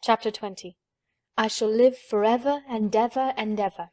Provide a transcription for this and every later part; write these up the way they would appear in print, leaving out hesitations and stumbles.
Chapter 20. I shall live for ever and ever and ever.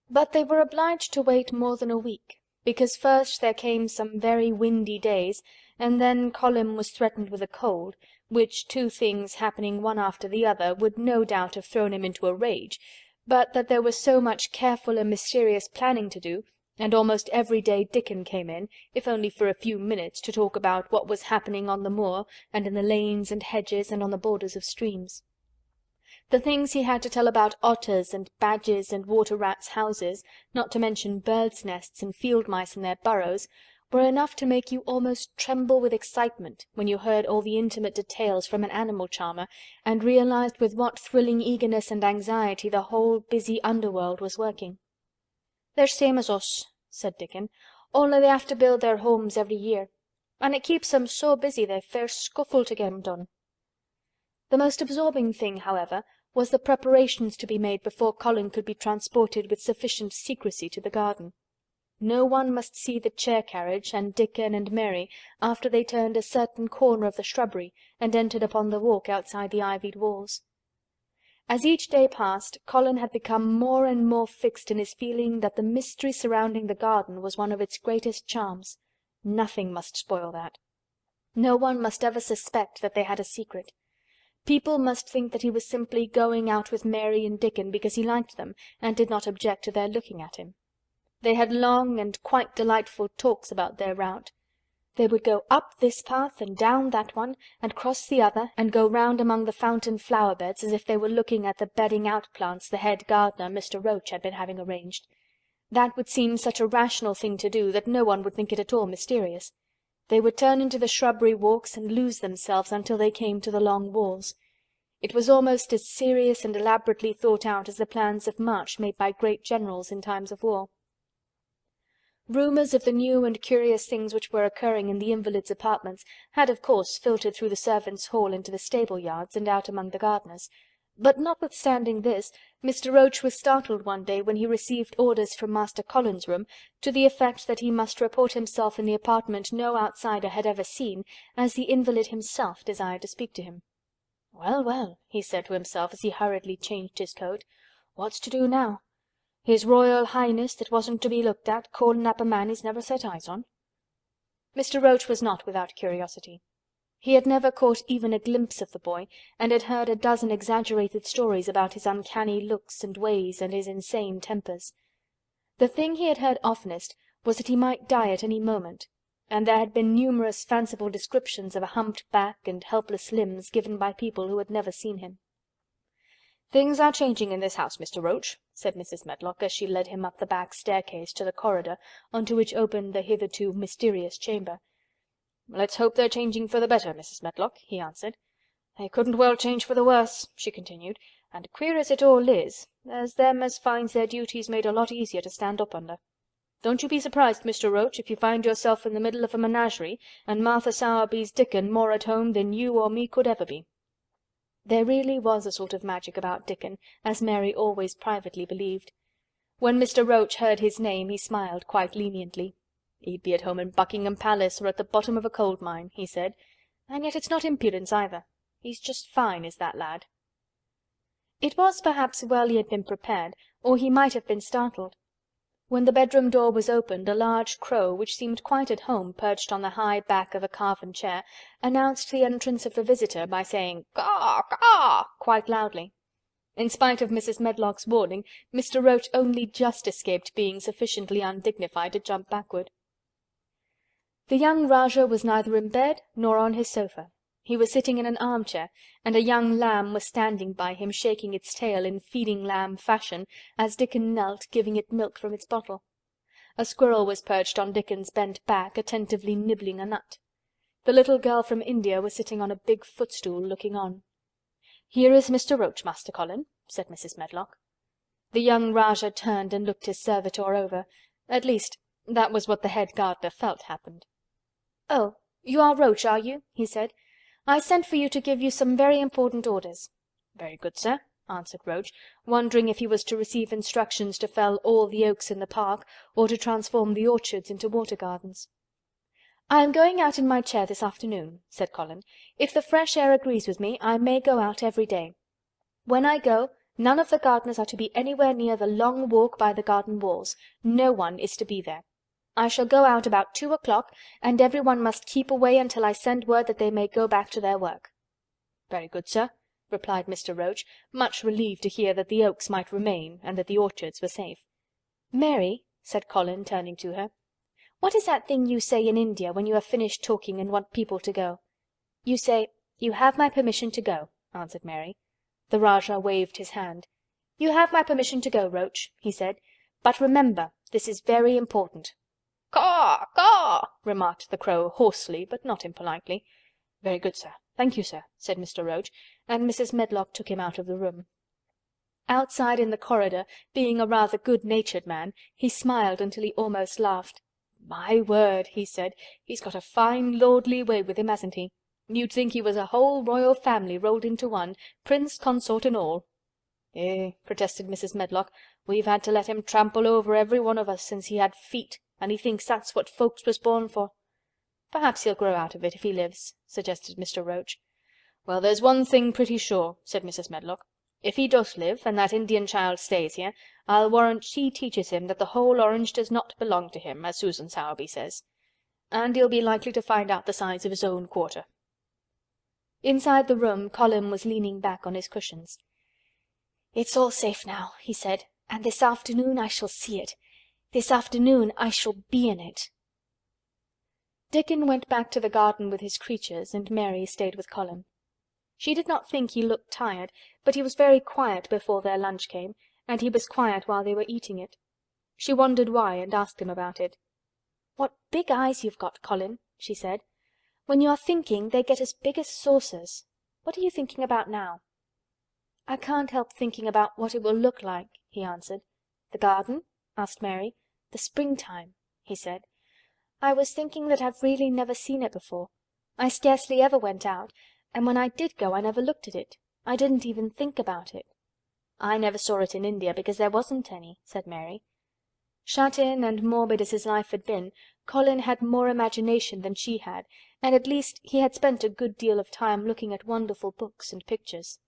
But they were obliged to wait more than a week, because first there came some very windy days, and then Colin was threatened with a cold, which two things happening one after the other would no doubt have thrown him into a rage, but that there was so much careful and mysterious planning to do, and almost every day Dickon came in, if only for a few minutes, to talk about what was happening on the moor, and in the lanes and hedges, and on the borders of streams. The things he had to tell about otters and badgers and water-rats' houses, not to mention birds' nests and field-mice in their burrows, were enough to make you almost tremble with excitement when you heard all the intimate details from an animal charmer, and realized with what thrilling eagerness and anxiety the whole busy underworld was working. "They're same as us," said Dickon, "only they have to build their homes every year, and it keeps them so busy they fair scuffle to get 'em done." The most absorbing thing, however, was the preparations to be made before Colin could be transported with sufficient secrecy to the garden. No one must see the chair-carriage and Dickon and Mary after they turned a certain corner of the shrubbery and entered upon the walk outside the ivied walls. As each day passed, Colin had become more and more fixed in his feeling that the mystery surrounding the garden was one of its greatest charms. Nothing must spoil that. No one must ever suspect that they had a secret. People must think that he was simply going out with Mary and Dickon because he liked them and did not object to their looking at him. They had long and quite delightful talks about their route. They would go up this path and down that one, and cross the other, and go round among the fountain flower-beds as if they were looking at the bedding-out plants the head gardener, Mr. Roach, had been having arranged. That would seem such a rational thing to do that no one would think it at all mysterious. They would turn into the shrubbery walks and lose themselves until they came to the long walls. It was almost as serious and elaborately thought out as the plans of march made by great generals in times of war. Rumours of the new and curious things which were occurring in the invalid's apartments had of course filtered through the servants' hall into the stable-yards and out among the gardeners, but notwithstanding this, Mr. Roach was startled one day when he received orders from Master Colin's room to the effect that he must report himself in the apartment no outsider had ever seen, as the invalid himself desired to speak to him. "Well, well," he said to himself as he hurriedly changed his coat, "what's to do now? His Royal Highness that wasn't to be looked at, calling up a man he's never set eyes on." Mr. Roach was not without curiosity. He had never caught even a glimpse of the boy, and had heard a dozen exaggerated stories about his uncanny looks and ways and his insane tempers. The thing he had heard oftenest was that he might die at any moment, and there had been numerous fanciful descriptions of a humped back and helpless limbs given by people who had never seen him. "Things are changing in this house, Mr. Roach," said Mrs. Medlock, as she led him up the back staircase to the corridor on to which opened the hitherto mysterious chamber. "Let's hope they're changing for the better, Mrs. Medlock," he answered. "They couldn't well change for the worse," she continued, "and queer as it all is, there's them as finds their duties made a lot easier to stand up under. Don't you be surprised, Mr. Roach, if you find yourself in the middle of a menagerie and Martha Sowerby's Dickon more at home than you or me could ever be." There really was a sort of magic about Dickon, as Mary always privately believed. When Mr. Roach heard his name he smiled quite leniently. "He'd be at home in Buckingham Palace or at the bottom of a coal mine," he said. "And yet it's not impudence either. He's just fine, is that lad." It was perhaps well he had been prepared, or he might have been startled. When the bedroom door was opened, a large crow, which seemed quite at home perched on the high back of a carven chair, announced the entrance of the visitor by saying "Caw! Caw!" quite loudly. In spite of Mrs. Medlock's warning, Mr. Roach only just escaped being sufficiently undignified to jump backward. The young Rajah was neither in bed nor on his sofa. He was sitting in an armchair, and a young lamb was standing by him shaking its tail in feeding lamb fashion as Dickon knelt giving it milk from its bottle. A squirrel was perched on Dickon's bent back, attentively nibbling a nut. The little girl from India was sitting on a big footstool looking on. "Here is Mr. Roach, Master Colin," said Mrs. Medlock. The young Rajah turned and looked his servitor over. At least, that was what the head gardener felt happened. "Oh, you are Roach, are you?" he said. "I sent for you to give you some very important orders." "Very good, sir," answered Roach, wondering if he was to receive instructions to fell all the oaks in the park, or to transform the orchards into water gardens. "I am going out in my chair this afternoon," said Colin. "If the fresh air agrees with me, I may go out every day. When I go, none of the gardeners are to be anywhere near the long walk by the garden walls. No one is to be there. I shall go out about 2 o'clock, and every one must keep away until I send word that they may go back to their work." "Very good, sir," replied Mr. Roach, much relieved to hear that the oaks might remain and that the orchards were safe. "Mary," said Colin, turning to her, "what is that thing you say in India when you have finished talking and want people to go?" "You say, 'You have my permission to go,'" answered Mary. The Rajah waved his hand. "You have my permission to go, Roach," he said. "But remember, this is very important." "Caw! Caw!" remarked the Crow hoarsely but not impolitely. "Very good, sir. Thank you, sir," said Mr. Roach, and Mrs. Medlock took him out of the room. Outside in the corridor, being a rather good-natured man, he smiled until he almost laughed. "My word," he said, "he's got a fine lordly way with him, hasn't he? You'd think he was a whole royal family rolled into one, prince consort and all." "Eh," protested Mrs. Medlock, "we've had to let him trample over every one of us since he had feet, and he thinks that's what folks was born for." "Perhaps he'll grow out of it if he lives," suggested Mr. Roach. "Well, there's one thing pretty sure," said Mrs. Medlock. "If he does live, and that Indian child stays here, I'll warrant she teaches him that the whole orange does not belong to him, as Susan Sowerby says. And he'll be likely to find out the size of his own quarter." Inside the room, Colin was leaning back on his cushions. "It's all safe now," he said, "and this afternoon I shall see it. This afternoon I shall be in it." Dickon went back to the garden with his creatures, and Mary stayed with Colin. She did not think he looked tired, but he was very quiet before their lunch came, and he was quiet while they were eating it. She wondered why, and asked him about it. "What big eyes you've got, Colin," she said. "When you are thinking, they get as big as saucers. What are you thinking about now?" "I can't help thinking about what it will look like," he answered. "The garden?" asked Mary. "The springtime," he said. "I was thinking that I've really never seen it before. I scarcely ever went out, and when I did go I never looked at it. I didn't even think about it." "I never saw it in India because there wasn't any," said Mary. Shut in and morbid as his life had been, Colin had more imagination than she had, and at least he had spent a good deal of time looking at wonderful books and pictures.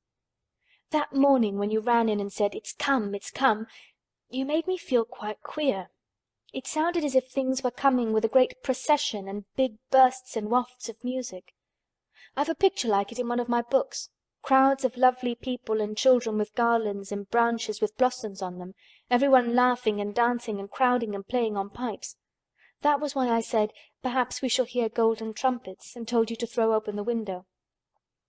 "That morning when you ran in and said, 'It's come, it's come,' you made me feel quite queer. It sounded as if things were coming with a great procession and big bursts and wafts of music. I've a picture like it in one of my books. Crowds of lovely people and children with garlands and branches with blossoms on them, everyone laughing and dancing and crowding and playing on pipes. That was why I said, 'Perhaps we shall hear golden trumpets,' and told you to throw open the window."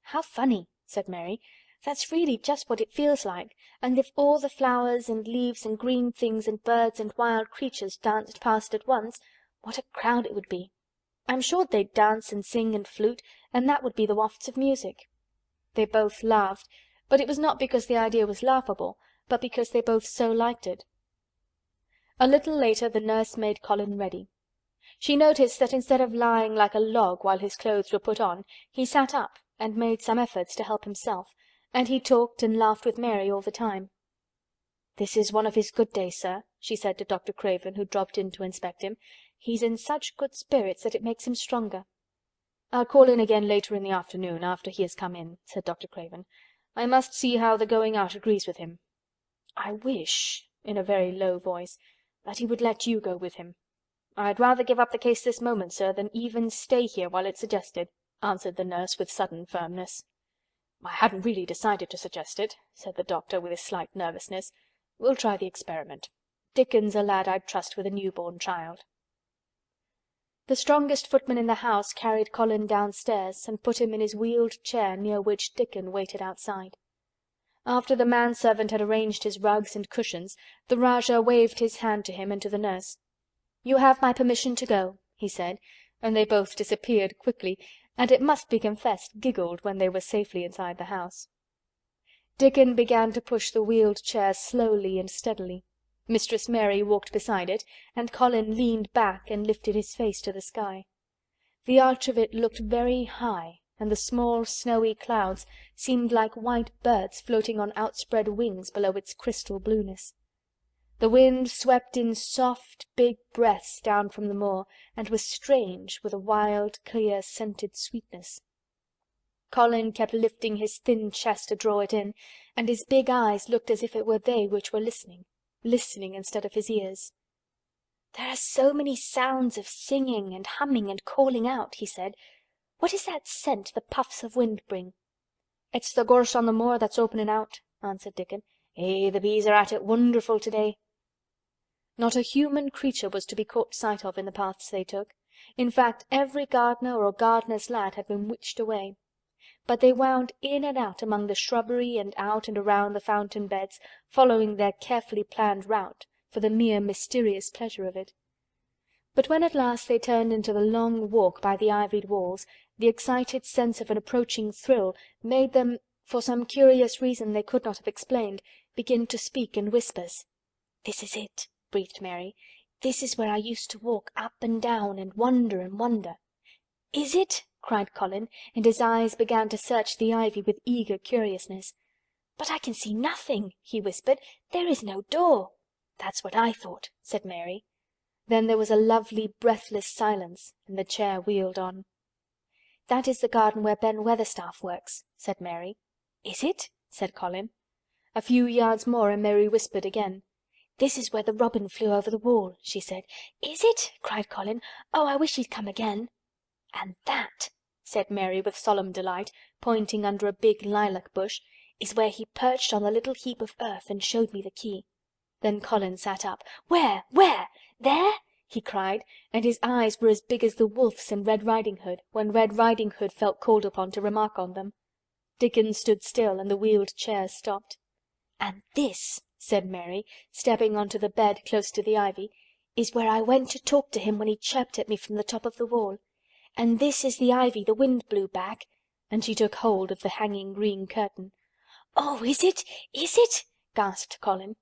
"How funny," said Mary. "That's really just what it feels like, and if all the flowers and leaves and green things and birds and wild creatures danced past at once, what a crowd it would be. I'm sure they'd dance and sing and flute, and that would be the wafts of music." They both laughed, but it was not because the idea was laughable, but because they both so liked it. A little later the nurse made Colin ready. She noticed that instead of lying like a log while his clothes were put on, he sat up and made some efforts to help himself, and he talked and laughed with Mary all the time. "This is one of his good days, sir," she said to Dr. Craven, who dropped in to inspect him. "He's in such good spirits that it makes him stronger." "I'll call in again later in the afternoon, after he has come in," said Dr. Craven. "I must see how the going out agrees with him. I wish," in a very low voice, "that he would let you go with him." "I'd rather give up the case this moment, sir, than even stay here while it's suggested," answered the nurse with sudden firmness. "I hadn't really decided to suggest it," said the doctor with a slight nervousness. "We'll try the experiment. Dickon's a lad I'd trust with a newborn child." The strongest footman in the house carried Colin downstairs and put him in his wheeled chair near which Dickon waited outside. After the manservant had arranged his rugs and cushions, the Rajah waved his hand to him and to the nurse. "You have my permission to go," he said, and they both disappeared quickly, and it must be confessed giggled when they were safely inside the house. Dickon began to push the wheeled chair slowly and steadily. Mistress Mary walked beside it, and Colin leaned back and lifted his face to the sky. The arch of it looked very high, and the small snowy clouds seemed like white birds floating on outspread wings below its crystal blueness. The wind swept in soft, big breaths down from the moor, and was strange, with a wild, clear, scented sweetness. Colin kept lifting his thin chest to draw it in, and his big eyes looked as if it were they which were listening instead of his ears. "There are so many sounds of singing and humming and calling out," he said. "What is that scent the puffs of wind bring?" "It's the gorse on the moor that's opening out," answered Dickon. "Eh, the bees are at it wonderful to-day." Not a human creature was to be caught sight of in the paths they took. In fact, every gardener or gardener's lad had been witched away. But they wound in and out among the shrubbery and out and around the fountain beds, following their carefully planned route, for the mere mysterious pleasure of it. But when at last they turned into the long walk by the ivied walls, the excited sense of an approaching thrill made them, for some curious reason they could not have explained, begin to speak in whispers. "This is it," breathed Mary. "This is where I used to walk up and down and wonder and wonder." "Is it?" cried Colin, and his eyes began to search the ivy with eager curiousness. "But I can see nothing," he whispered. "There is no door." "That's what I thought," said Mary. Then there was a lovely breathless silence, and the chair wheeled on. "That is the garden where Ben Weatherstaff works," said Mary. "Is it?" said Colin. A few yards more and Mary whispered again. "This is where the robin flew over the wall," she said. "Is it?" cried Colin. "Oh, I wish he'd come again." "And that," said Mary with solemn delight, pointing under a big lilac bush, "is where he perched on the little heap of earth and showed me the key." Then Colin sat up. "Where? Where? There?" he cried, and his eyes were as big as the wolf's in Red Riding Hood, when Red Riding Hood felt called upon to remark on them. Dickon stood still, and the wheeled chair stopped. "And this," said Mary, stepping onto the bed close to the ivy, "is where I went to talk to him when he chirped at me from the top of the wall. And this is the ivy the wind blew back," and she took hold of the hanging green curtain. "Oh, is it? Is it?" gasped Colin.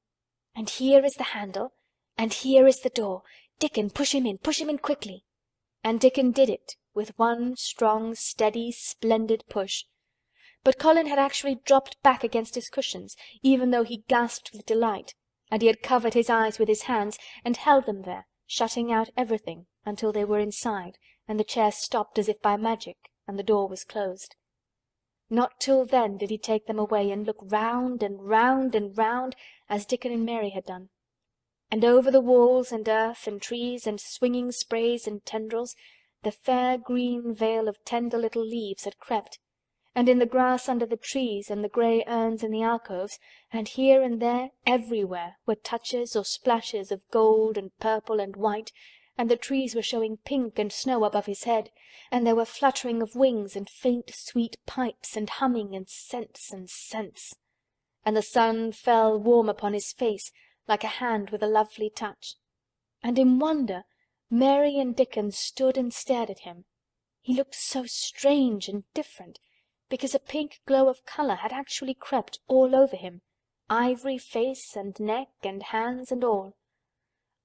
"And here is the handle, and here is the door. Dickon, push him in quickly." And Dickon did it, with one strong, steady, splendid push. But Colin had actually dropped back against his cushions, even though he gasped with delight, and he had covered his eyes with his hands and held them there, shutting out everything, until they were inside, and the chair stopped as if by magic, and the door was closed. Not till then did he take them away and look round and round and round, as Dickon and Mary had done. And over the walls and earth and trees and swinging sprays and tendrils, the fair green veil of tender little leaves had crept, and in the grass under the trees and the grey urns in the alcoves, and here and there, everywhere, were touches or splashes of gold and purple and white, and the trees were showing pink and snow above his head, and there were fluttering of wings and faint sweet pipes and humming and scents, and the sun fell warm upon his face like a hand with a lovely touch. And in wonder Mary and Dickon stood and stared at him. He looked so strange and different, because a pink glow of colour had actually crept all over him, ivory face and neck and hands and all.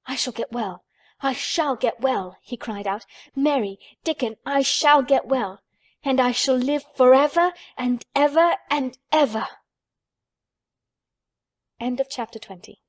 "I shall get well! I shall get well!" he cried out. "Mary, Dickon, I shall get well! And I shall live forever and ever and ever!" End of chapter 20.